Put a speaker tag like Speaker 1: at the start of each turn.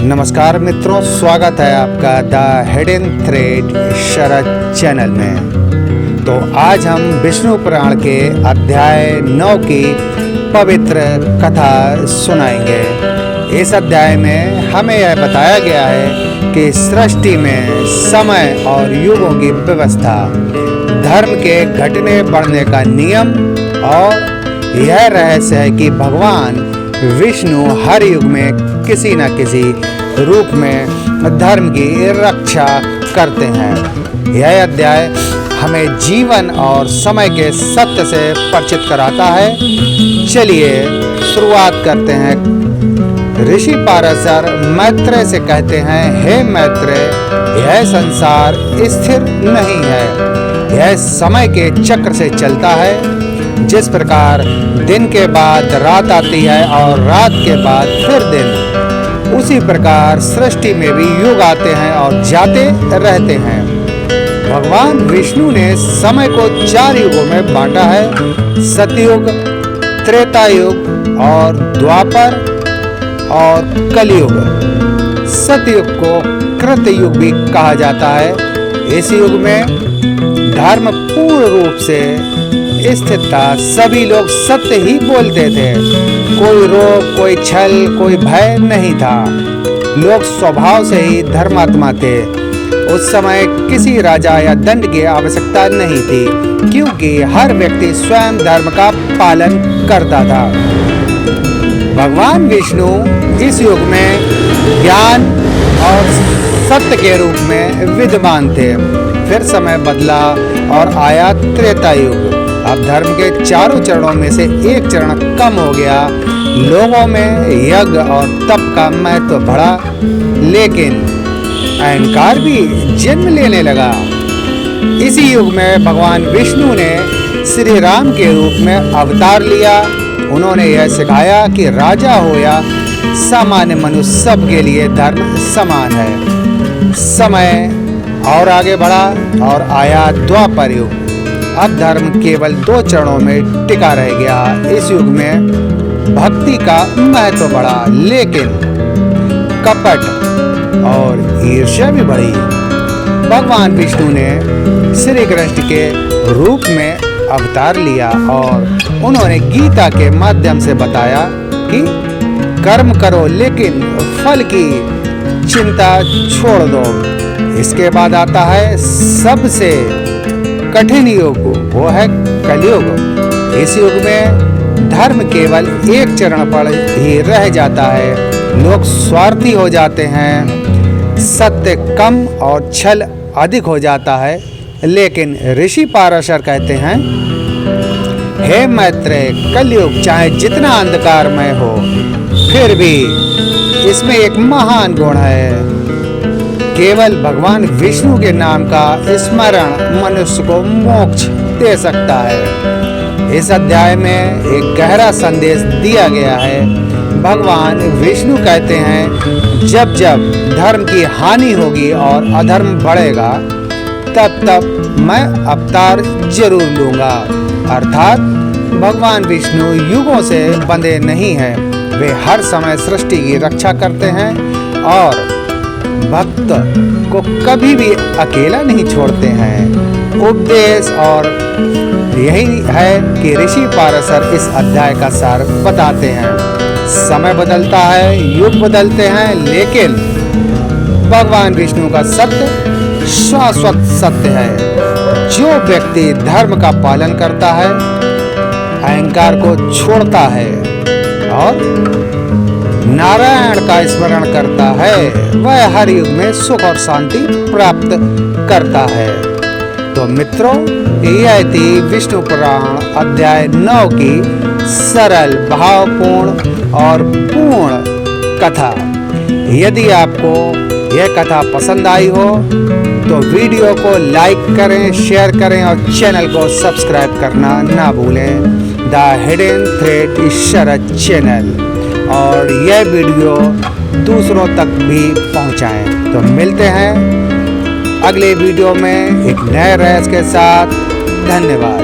Speaker 1: नमस्कार मित्रों, स्वागत है आपका the hidden thread Sharad channel में। तो आज हम विष्णु पुराण के अध्याय 9 की पवित्र कथा सुनाएंगे। इस अध्याय में हमें यह बताया गया है कि सृष्टि में समय और युगों की व्यवस्था, धर्म के घटने बढ़ने का नियम और यह रहस्य है कि भगवान विष्णु हर युग में किसी न किसी रूप में धर्म की रक्षा करते हैं। यह अध्याय हमें जीवन और समय के सत्य से परिचित कराता है। चलिए शुरुआत करते हैं। ऋषि पाराशर मैत्रेय से कहते हैं, हे मैत्रेय, यह संसार स्थिर नहीं है, यह समय के चक्र से चलता है। जिस प्रकार दिन के बाद रात आती है और रात के बाद फिर दिन, उसी प्रकार सृष्टि में भी युग आते हैं और जाते रहते हैं। भगवान विष्णु ने समय को 4 युगों में बांटा है, सतयुग, त्रेता युग और द्वापर और कलयुग। सतयुग को कृतयुग भी कहा जाता है। इस युग में धर्म पूर्ण रूप से स्थित था। सभी लोग सत्य ही बोलते थे। कोई रोग, कोई छल, कोई भय नहीं था। लोग स्वभाव से ही धर्मात्मा थे। उस समय किसी राजा या दंड की आवश्यकता नहीं थी, क्योंकि हर व्यक्ति स्वयं धर्म का पालन करता था। भगवान विष्णु इस युग में ज्ञान और सत्य के रूप में विद्यमान थे। फिर समय बदला और आया त्रेता युग। अब धर्म के 4 चरणों में से एक चरण कम हो गया। लोगों में यज्ञ और तप का महत्व बढ़ा, लेकिन अहंकार भी जन्म लेने लगा। इसी युग में भगवान विष्णु ने श्री राम के रूप में अवतार लिया। उन्होंने यह सिखाया कि राजा हो या सामान्य मनुष्य, सबके लिए धर्म समान है। समय और आगे बढ़ा और आया द्वापर युग। अब धर्म केवल 2 चरणों में टिका रह गया। इस युग में भक्ति का महत्व बढ़ा, लेकिन कपट और ईर्ष्या भी बढ़ी। भगवान विष्णु ने श्री कृष्ण के रूप में अवतार लिया और उन्होंने गीता के माध्यम से बताया कि कर्म करो, लेकिन फल की चिंता छोड़ दो। इसके बाद आता है सबसे कठिन युग, वो है कलयुग। इस युग में धर्म केवल एक चरण पर ही रह जाता है। लोग स्वार्थी हो जाते हैं, सत्य कम और छल अधिक हो जाता है। लेकिन ऋषि पाराशर कहते हैं, हे मैत्रेय, कलयुग चाहे जितना अंधकारमय हो, फिर भी इसमें एक महान गुण है। केवल भगवान विष्णु के नाम का स्मरण मनुष्य को मोक्ष दे सकता है। इस अध्याय में एक गहरा संदेश दिया गया है। भगवान विष्णु कहते हैं, जब जब धर्म की हानि होगी और अधर्म बढ़ेगा, तब तब मैं अवतार जरूर लूंगा। अर्थात भगवान विष्णु युगों से बंधे नहीं हैं। वे हर समय सृष्टि की रक्षा करते हैं और भक्त को कभी भी अकेला नहीं छोड़ते हैं। उपदेश और यही है कि ऋषि पाराशर इस अध्याय का सार बताते हैं। समय बदलता है, युग बदलते हैं, लेकिन भगवान विष्णु का सत्य शाश्वत सत्य है। जो व्यक्ति धर्म का पालन करता है, अहंकार को छोड़ता है और नारायण का स्मरण करता है, वह हर युग में सुख और शांति प्राप्त करता है। तो मित्रों, यह थी विष्णु पुराण अध्याय 9 की सरल, भावपूर्ण और पूर्ण कथा। यदि आपको यह कथा पसंद आई हो तो वीडियो को लाइक करें, शेयर करें और चैनल को सब्सक्राइब करना ना भूलें। The hidden thread Sharad channel, और यह वीडियो दूसरों तक भी पहुंचाएं। तो मिलते हैं अगले वीडियो में एक नए रहस्य के साथ। धन्यवाद।